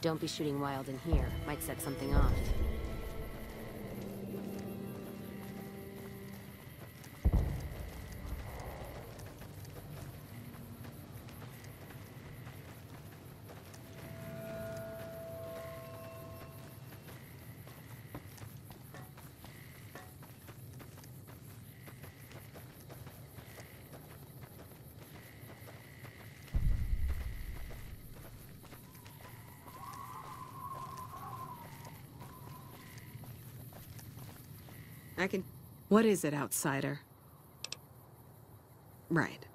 Don't be shooting wild in here. Might set something off. I can... What is it, outsider? Right.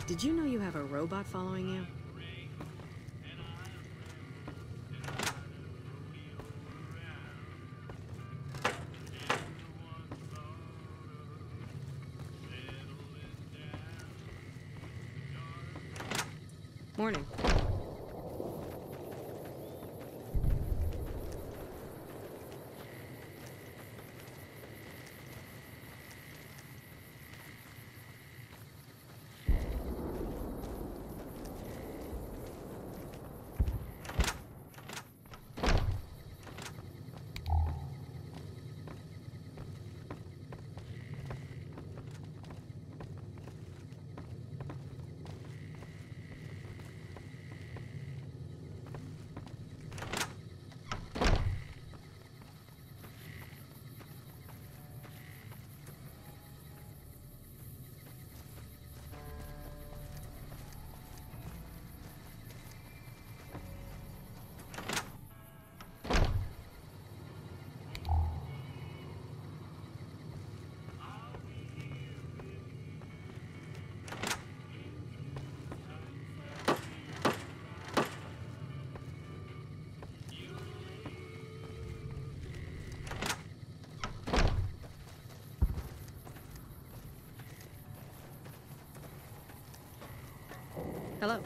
Did you know you have a robot following you? Morning. Hello.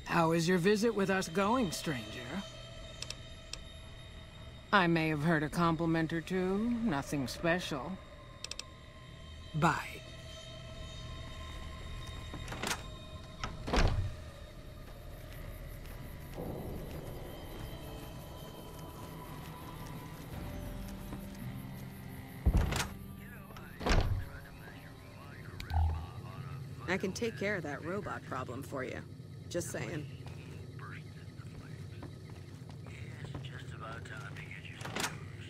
How is your visit with us going, stranger? I may have heard a compliment or two. Nothing special. Bye. I can take care of that robot problem for you. Just saying. It's just about time to get you some news.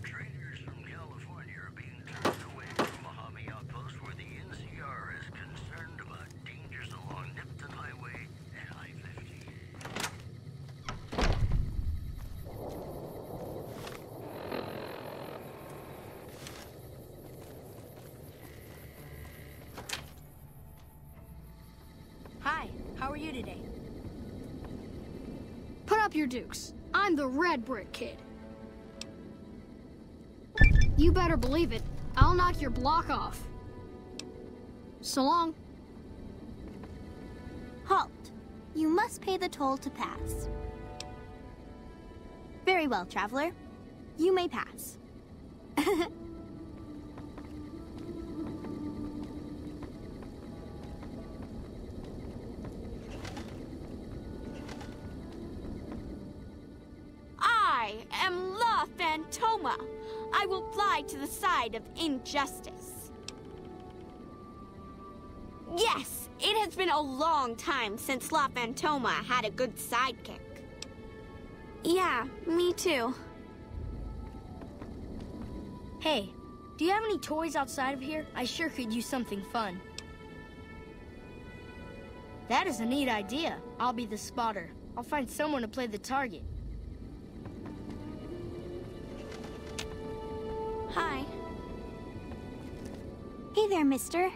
Traders from California are being turned away from Mojave Outpost where the NCR is concerned about dangers along Nipton Highway and I-50. Hi, how are you today? Put up your dukes. I'm the Red Brick Kid. You better believe it. I'll knock your block off. So long. Halt. You must pay the toll to pass. Very well, traveler. You may pass. I am La Phantoma. I will fly to the side of injustice. Yes, it has been a long time since La Phantoma had a good sidekick. Yeah, me too. Hey, do you have any toys outside of here? I sure could use something fun. That is a neat idea. I'll be the spotter. I'll find someone to play the target. Hi. Hey there, mister.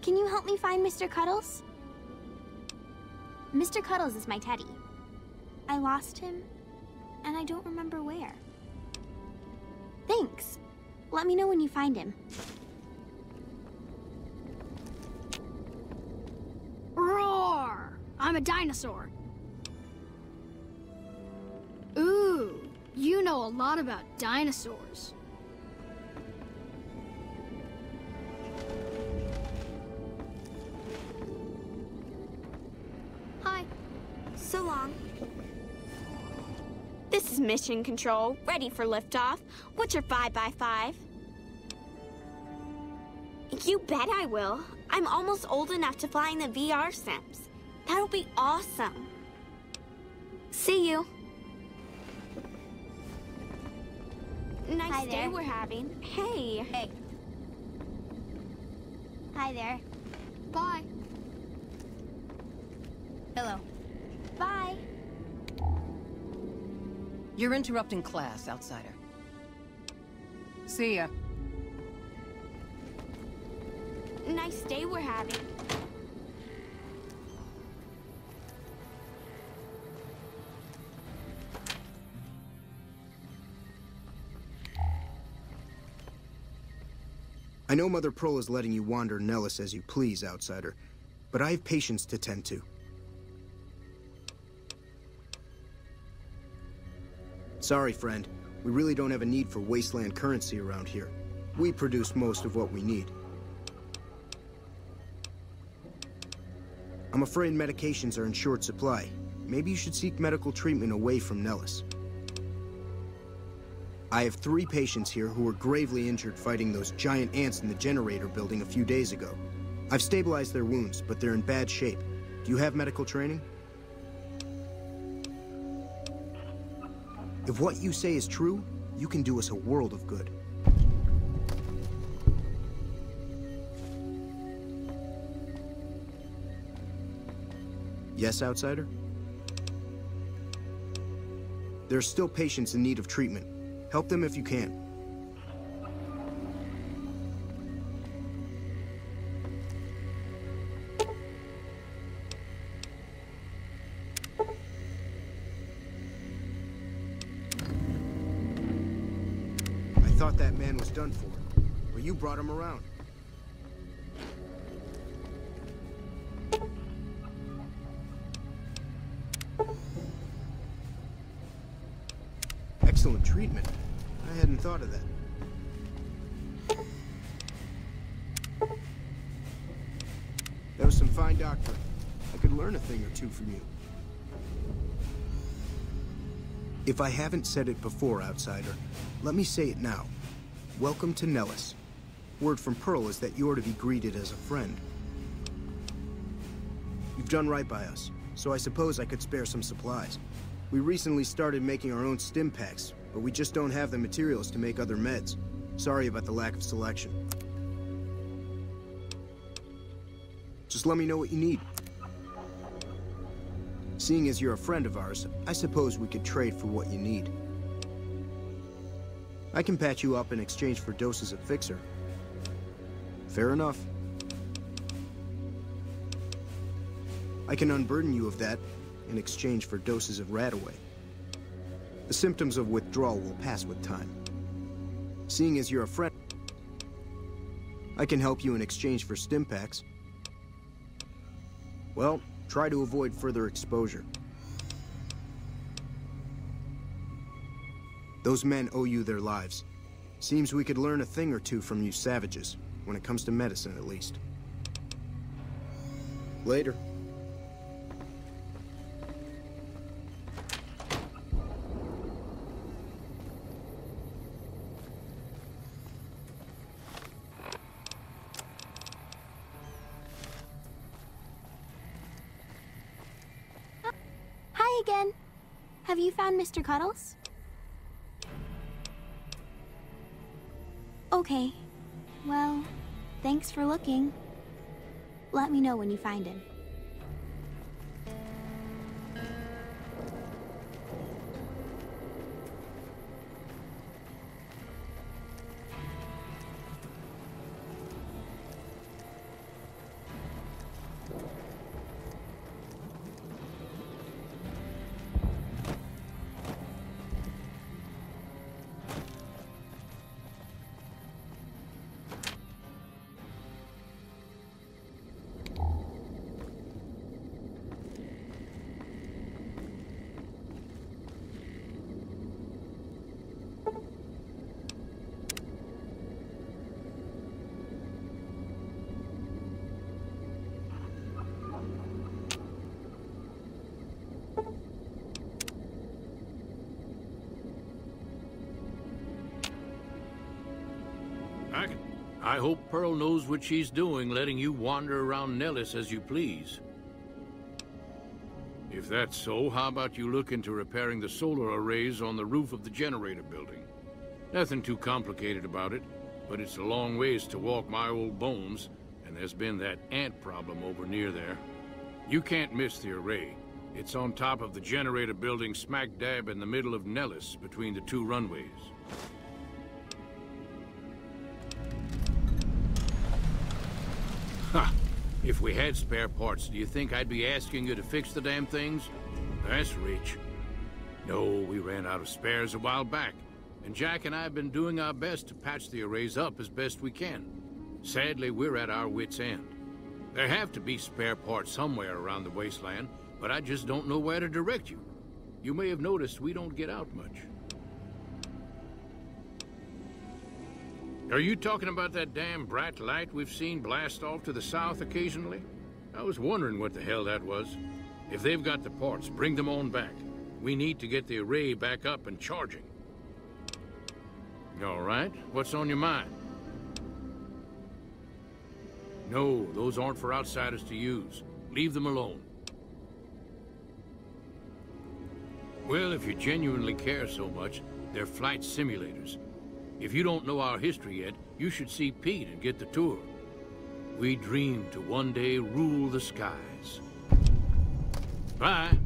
Can you help me find Mr. Cuddles? Mr. Cuddles is my teddy. I lost him, and I don't remember where. Thanks. Let me know when you find him. Roar! I'm a dinosaur. Ooh, you know a lot about dinosaurs. Hi. So long. This is Mission Control, ready for liftoff. What's your 5x5? You bet I will. I'm almost old enough to fly in the VR sims. That'll be awesome. See you. Nice Hi day there. we're having. Hey. Hey. Hi there. Bye. Hello. Bye. You're interrupting class, outsider. See ya. Nice day we're having. I know Mother Pearl is letting you wander Nellis as you please, outsider, but I have patients to tend to. Sorry, friend. We really don't have a need for wasteland currency around here. We produce most of what we need. I'm afraid medications are in short supply. Maybe you should seek medical treatment away from Nellis. I have 3 patients here who were gravely injured fighting those giant ants in the generator building a few days ago. I've stabilized their wounds, but they're in bad shape. Do you have medical training? If what you say is true, you can do us a world of good. Yes, outsider? There are still patients in need of treatment. Help them if you can. I thought that man was done for, but you brought him around. Excellent treatment. I hadn't thought of that. That was some fine doctoring. I could learn a thing or two from you. If I haven't said it before, outsider, let me say it now. Welcome to Nellis. Word from Pearl is that you're to be greeted as a friend. You've done right by us, so I suppose I could spare some supplies. We recently started making our own stim packs, but we just don't have the materials to make other meds. Sorry about the lack of selection. Just let me know what you need. Seeing as you're a friend of ours, I suppose we could trade for what you need. I can patch you up in exchange for doses of Fixer. Fair enough. I can unburden you of that in exchange for doses of Radaway. The symptoms of withdrawal will pass with time. Seeing as you're a friend, I can help you in exchange for stim packs. Well, try to avoid further exposure. Those men owe you their lives. Seems we could learn a thing or two from you savages, when it comes to medicine at least. Later. Hi again. Have you found Mr. Cuddles? Okay. Well, thanks for looking. Let me know when you find him. I hope Pearl knows what she's doing, letting you wander around Nellis as you please. If that's so, how about you look into repairing the solar arrays on the roof of the generator building? Nothing too complicated about it, but it's a long ways to walk my old bones, and there's been that ant problem over near there. You can't miss the array. It's on top of the generator building smack dab in the middle of Nellis, between the two runways. Ha! If we had spare parts, do you think I'd be asking you to fix the damn things? That's rich. No, we ran out of spares a while back, and Jack and I have been doing our best to patch the arrays up as best we can. Sadly, we're at our wits' end. There have to be spare parts somewhere around the wasteland, but I just don't know where to direct you. You may have noticed we don't get out much. Are you talking about that damn bright light we've seen blast off to the south occasionally? I was wondering what the hell that was. If they've got the parts, bring them on back. We need to get the array back up and charging. All right, what's on your mind? No, those aren't for outsiders to use. Leave them alone. Well, if you genuinely care so much, they're flight simulators. If you don't know our history yet, you should see Pete and get the tour. We dream to one day rule the skies. Bye.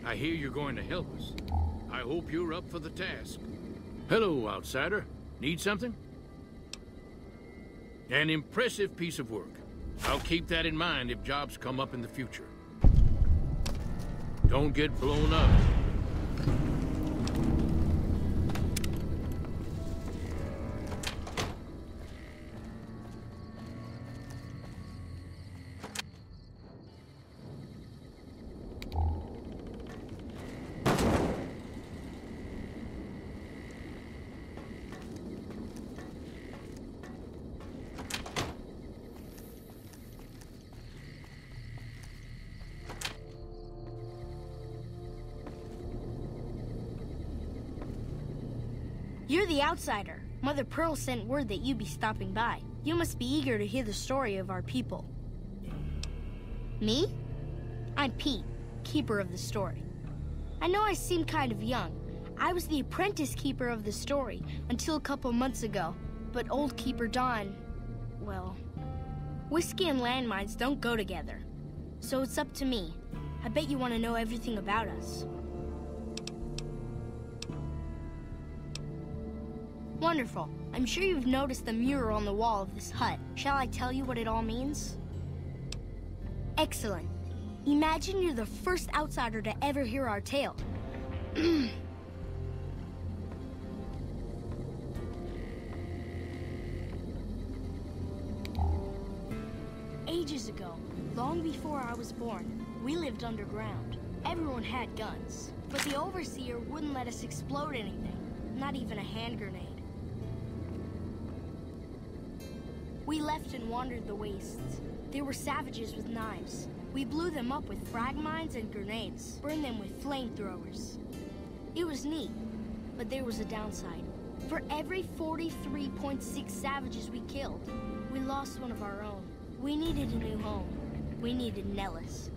I hear you're going to help us. I hope you're up for the task. Hello, outsider. Need something? An impressive piece of work. I'll keep that in mind if jobs come up in the future. Don't get blown up. You're the outsider. Mother Pearl sent word that you'd be stopping by. You must be eager to hear the story of our people. Me? I'm Pete, keeper of the story. I know I seem kind of young. I was the apprentice keeper of the story until a couple months ago, but old Keeper Don, well, whiskey and landmines don't go together. So it's up to me. I bet you want to know everything about us. Wonderful. I'm sure you've noticed the mural on the wall of this hut. Shall I tell you what it all means? Excellent. Imagine you're the first outsider to ever hear our tale. Ages ago, long before I was born, we lived underground. Everyone had guns, but the Overseer wouldn't let us explode anything, not even a hand grenade. We left and wandered the wastes. There were savages with knives. We blew them up with frag mines and grenades, burned them with flamethrowers. It was neat, but there was a downside. For every 43.6 savages we killed, we lost one of our own. We needed a new home. We needed Nellis.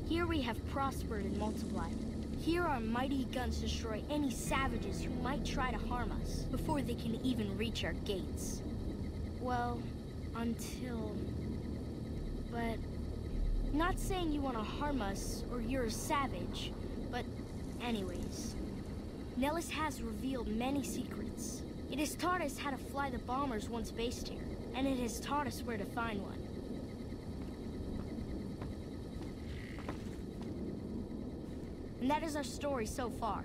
Here we have prospered and multiplied. Here our mighty guns destroy any savages who might try to harm us before they can even reach our gates. Well, until... But... Not saying you want to harm us or you're a savage, but anyways. Nellis has revealed many secrets. It has taught us how to fly the bombers once based here, and it has taught us where to find one. And that is our story so far.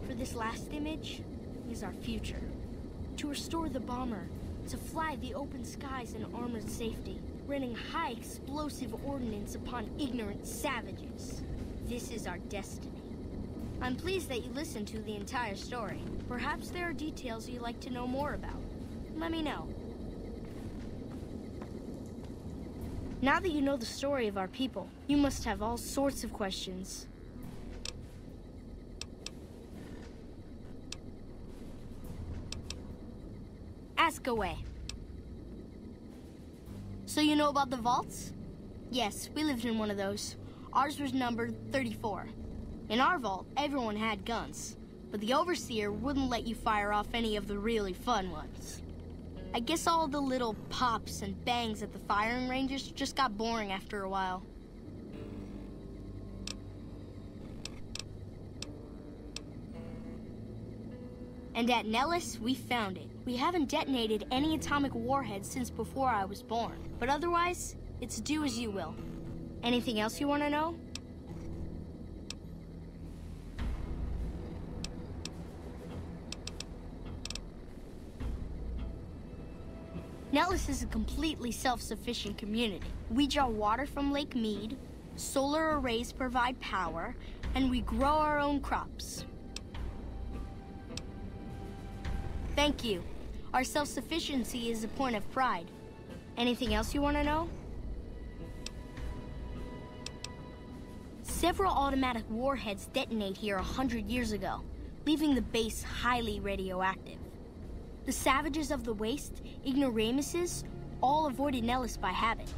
For this last image is our future. To restore the bomber, to fly the open skies in armored safety, raining high explosive ordnance upon ignorant savages. This is our destiny. I'm pleased that you listened to the entire story. Perhaps there are details you'd like to know more about. Let me know. Now that you know the story of our people, you must have all sorts of questions. Ask away. So you know about the vaults? Yes, we lived in one of those. Ours was numbered 34. In our vault, everyone had guns, but the Overseer wouldn't let you fire off any of the really fun ones. I guess all the little pops and bangs at the firing ranges just got boring after a while. And at Nellis, we found it. We haven't detonated any atomic warheads since before I was born, but otherwise, it's do as you will. Anything else you want to know? Nellis is a completely self-sufficient community. We draw water from Lake Mead, solar arrays provide power, and we grow our own crops. Thank you. Our self-sufficiency is a point of pride. Anything else you want to know? Several automatic warheads detonate here 100 years ago, leaving the base highly radioactive. The savages of the Waste, ignoramuses, all avoided Nellis by habit.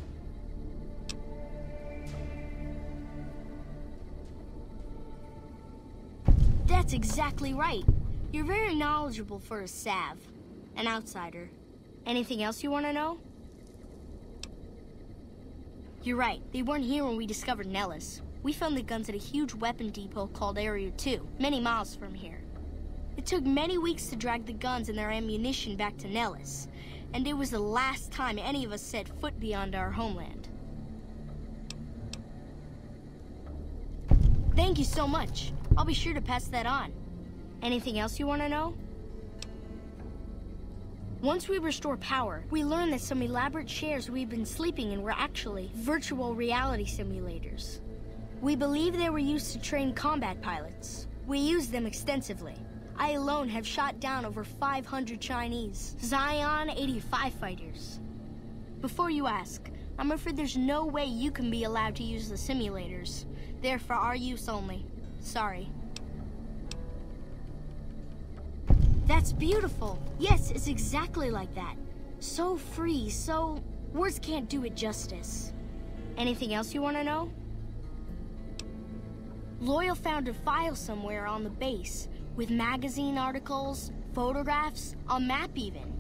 That's exactly right. You're very knowledgeable for a Sav, an outsider. Anything else you want to know? You're right. They weren't here when we discovered Nellis. We found the guns at a huge weapon depot called Area 2, many miles from here. It took many weeks to drag the guns and their ammunition back to Nellis, and it was the last time any of us set foot beyond our homeland. Thank you so much. I'll be sure to pass that on. Anything else you want to know? Once we restore power, we learned that some elaborate chairs we've been sleeping in were actually virtual reality simulators. We believe they were used to train combat pilots. We used them extensively. I alone have shot down over 500 Chinese Zion 85 fighters. Before you ask, I'm afraid there's no way you can be allowed to use the simulators. They're for our use only. Sorry. That's beautiful. Yes, it's exactly like that. So free, so... words can't do it justice. Anything else you want to know? Loyal found a file somewhere on the base, with magazine articles, photographs, a map even.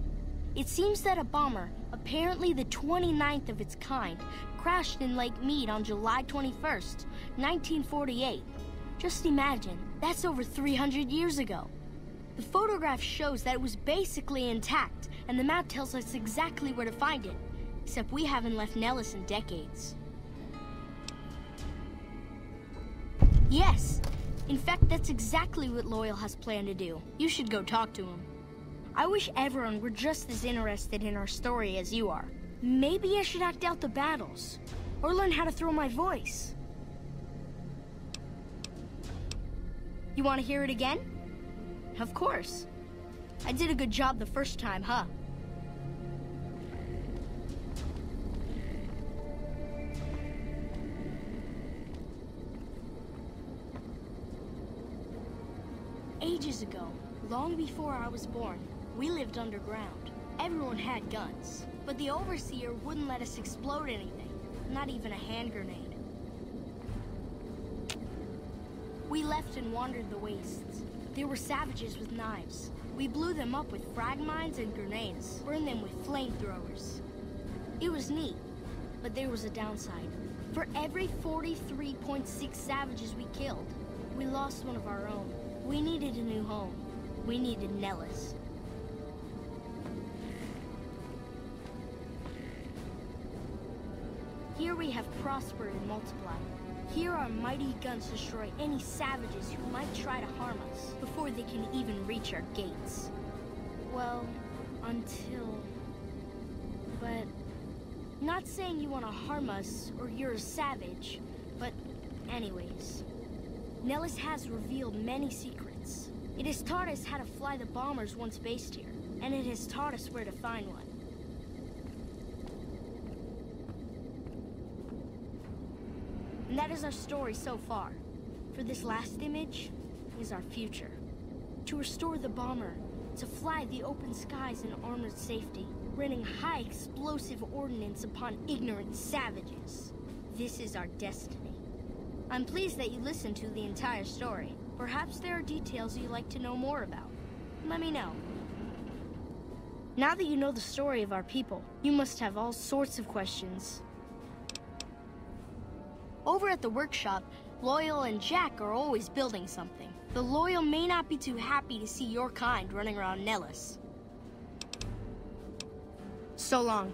It seems that a bomber, apparently the 29th of its kind, crashed in Lake Mead on July 21st, 1948. Just imagine, that's over 300 years ago. The photograph shows that it was basically intact, and the map tells us exactly where to find it. Except we haven't left Nellis in decades. Yes! In fact, that's exactly what Loyal has planned to do. You should go talk to him. I wish everyone were just as interested in our story as you are. Maybe I should act out the battles, or learn how to throw my voice. You want to hear it again? Of course. I did a good job the first time, huh? Ages ago, long before I was born, we lived underground. Everyone had guns, but the Overseer wouldn't let us explode anything, not even a hand grenade. We left and wandered the wastes. There were savages with knives. We blew them up with frag mines and grenades, burned them with flamethrowers. It was neat, but there was a downside. For every 43.6 savages we killed, we lost one of our own. We needed a new home. We needed Nellis. Here we have prospered and multiplied. Here our mighty guns destroy any savages who might try to harm us before they can even reach our gates. Well, until... But... Not saying you want to harm us or you're a savage, but anyways. Nellis has revealed many secrets. It has taught us how to fly the bombers once based here, and it has taught us where to find one. And that is our story so far. For this last image is our future. To restore the bomber, to fly the open skies in armored safety, raining high explosive ordnance upon ignorant savages. This is our destiny. I'm pleased that you listened to the entire story. Perhaps there are details you'd like to know more about. Let me know. Now that you know the story of our people, you must have all sorts of questions. Over at the workshop, Loyal and Jack are always building something. The Loyal may not be too happy to see your kind running around Nellis. So long.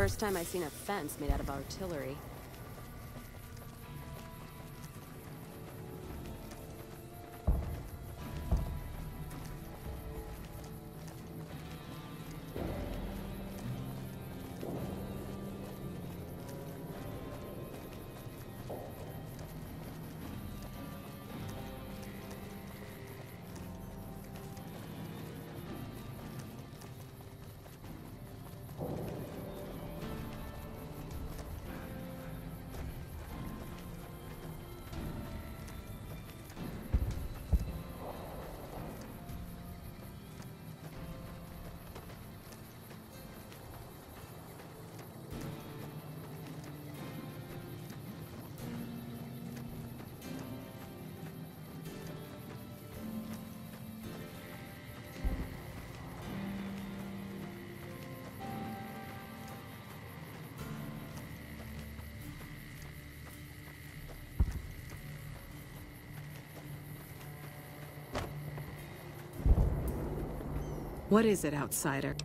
First time I've seen a fence made out of artillery. What is it, outsider?